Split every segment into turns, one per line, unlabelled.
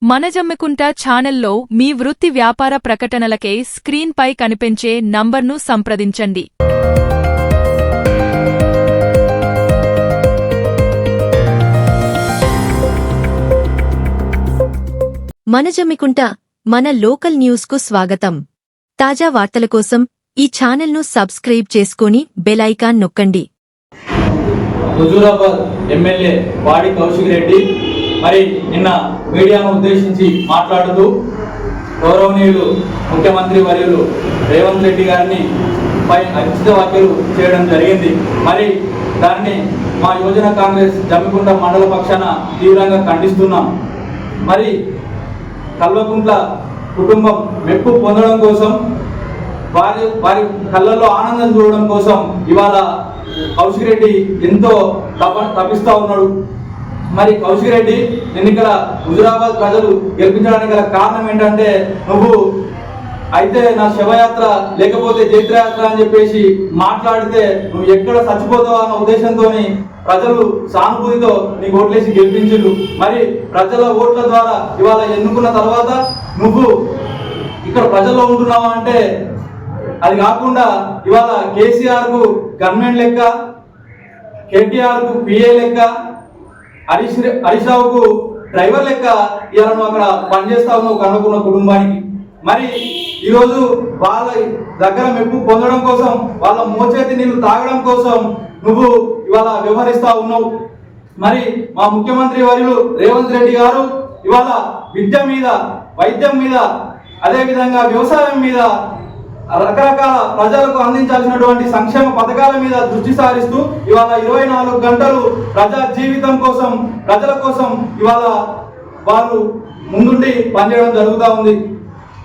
మనజమ్మికుంట ఛానల్లో మీ వృత్తి వ్యాపార ప్రకటనలకై స్క్రీన్ పై కనిపించే నంబర్ను సంప్రదించండి.
మనజమ్మికుంట మన లోకల్ న్యూస్ కు స్వాగతం. తాజా వార్తల కోసం ఈ ఛానల్ను సబ్స్క్రైబ్ చేసుకుని బెల్ ఐకాన్ నొక్కండి.
హుజూరాబాద్ ఎమ్మెల్యే వాడి కౌశిక్ రెడ్డి మరి నిన్న మీడియాను ఉద్దేశించి మాట్లాడుతూ గౌరవనీయులు ముఖ్యమంత్రి వర్యులు రేవంత్ రెడ్డి గారిని పై అనుచిత వ్యాఖ్యలు చేయడం జరిగింది. మరి దాన్ని మా యువజన కాంగ్రెస్ జమ్మికుంట మండల పక్షాన తీవ్రంగా ఖండిస్తున్నాం. మరి కల్వకుంట్ల కుటుంబం మెప్పు పొందడం కోసం వారి కళ్ళల్లో ఆనందం చూడడం కోసం ఇవాళ కౌశిక్ రెడ్డి ఎంతో తప్పిస్తూ ఉన్నాడు. మరి కౌశిక్ రెడ్డి ఎన్నికల హుజూరాబాద్ ప్రజలు గెలిపించడానికి గల కారణం ఏంటంటే, నువ్వు అయితే నా శవయాత్ర లేకపోతే జైత్రయాత్ర అని చెప్పేసి మాట్లాడితే నువ్వు ఎక్కడ చచ్చిపోతావు అన్న ఉద్దేశంతో ప్రజలు సానుభూతితో నీకు ఓట్లేసి గెలిపించిండు. మరి ప్రజల ఓట్ల ద్వారా ఇవాళ ఎన్నుకున్న తర్వాత నువ్వు ఇక్కడ ప్రజల్లో ఉంటున్నావా అంటే అది కాకుండా ఇవాళ కేసీఆర్ కు గవర్నమెంట్ లెక్క, కేటీఆర్ కు పిఏ లెక్క, హరీష్ రావుకు డ్రైవర్ లెక్క ఇవాళ నువ్వు అక్కడ పనిచేస్తా ఉన్నావు కనుక్కున్న కుటుంబానికి. మరి ఈరోజు వాళ్ళ దగ్గర మెప్పు పొందడం కోసం, వాళ్ళ మోచేతి నీళ్లు తాగడం కోసం నువ్వు ఇవాళ వ్యవహరిస్తా ఉన్నావు. మరి మా ముఖ్యమంత్రి వర్యులు రేవంత్ రెడ్డి గారు ఇవాళ విద్య మీద, వైద్యం మీద, అదేవిధంగా వ్యవసాయం మీద, రకరకాల ప్రజలకు అందించాల్సినటువంటి సంక్షేమ పథకాల మీద దృష్టి సారిస్తూ ఇవాళ 24 గంటలు ప్రజా జీవితం కోసం, ప్రజల కోసం ఇవాళ వారు ముందుండి పనిచేయడం జరుగుతూ ఉంది.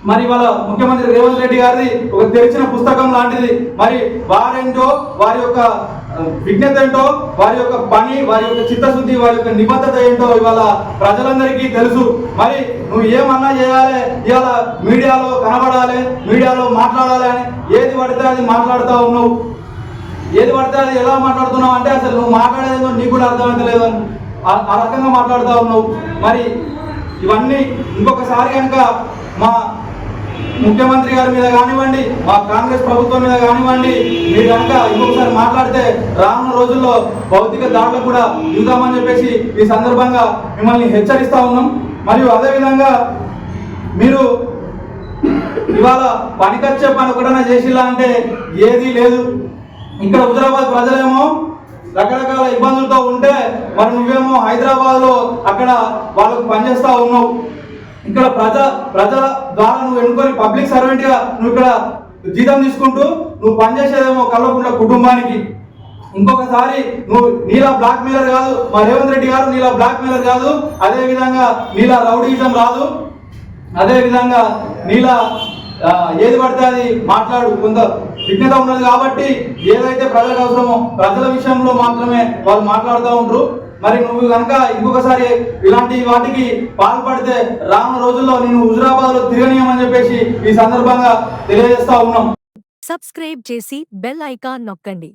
మరి ఇవాళ ముఖ్యమంత్రి రేవంత్ రెడ్డి గారిది ఒక తెరిచిన పుస్తకం లాంటిది. మరి వారేంటో, వారి యొక్క విజ్ఞత ఏంటో, వారి యొక్క పని, వారి యొక్క చిత్తశుద్ధి, వారి యొక్క నిబద్ధత ఏంటో ఇవాళ ప్రజలందరికీ తెలుసు. మరి నువ్వు ఏమన్నా చేయాలి, ఇవాళ మీడియాలో కనబడాలి, మీడియాలో మాట్లాడాలి అని ఏది పడితే అది మాట్లాడుతూ ఉన్నావు. ఏది పడితే అది ఎలా మాట్లాడుతున్నావు అంటే అసలు నువ్వు మాట్లాడేదో నీకు కూడా అర్థమవుతలేదు అని ఆ రకంగా మాట్లాడుతూ ఉన్నావు. మరి ఇవన్నీ ఇంకొకసారి కనుక మా ముఖ్యమంత్రి గారి మీద కానివ్వండి, మా కాంగ్రెస్ ప్రభుత్వం మీద కానివ్వండి, మీరు కనుక ఇంకొకసారి మాట్లాడితే రానున్న రోజుల్లో భౌతిక దాడులకు కూడా దిగుతామని చెప్పేసి ఈ సందర్భంగా మిమ్మల్ని హెచ్చరిస్తా ఉన్నాం. మరియు అదేవిధంగా మీరు ఇవాళ పనికొచ్చే పని ఒకటైనా చేసిలా అంటే ఏదీ లేదు. ఇక్కడ హుజూరాబాద్ ప్రజలేమో రకరకాల ఇబ్బందులతో ఉంటే మరి నువ్వేమో హైదరాబాద్లో అక్కడ వాళ్ళకు పనిచేస్తూ ఉన్నావు. ఇక్కడ ప్రజల ద్వారా నువ్వు ఎన్నుకొని పబ్లిక్ సర్వెంట్ గా నువ్వు ఇక్కడ జీతం తీసుకుంటూ నువ్వు పనిచేసేదేమో కల్వకుంట్ల కుటుంబానికి. ఇంకొకసారి నువ్వు నీలా బ్లాక్ మెయిలర్ కాదు, మా రేవంత్ రెడ్డి గారు నీలా బ్లాక్ మెయిలర్ కాదు, అదే విధంగా నీలా రౌడీజం రాదు, అదే విధంగా నీలా ఏది పడితే అది మాట్లాడు. కొంత విజ్ఞత ఉన్నది కాబట్టి ఏదైతే ప్రజలకు అవసరమో ప్రజల విషయంలో మాత్రమే వాళ్ళు మాట్లాడుతూ ఉంటారు. మరి నువ్వు కనుక ఇంకొకసారి ఇలాంటి వాటికి పాల్పడితే రానున్న రోజుల్లో నేను హుజూరాబాద్ లో తిరగనీయమని చెప్పేసి ఈ సందర్భంగా తెలియజేస్తా ఉన్నాం.
సబ్స్క్రైబ్ చేసి బెల్ ఐకాన్ నొక్కండి.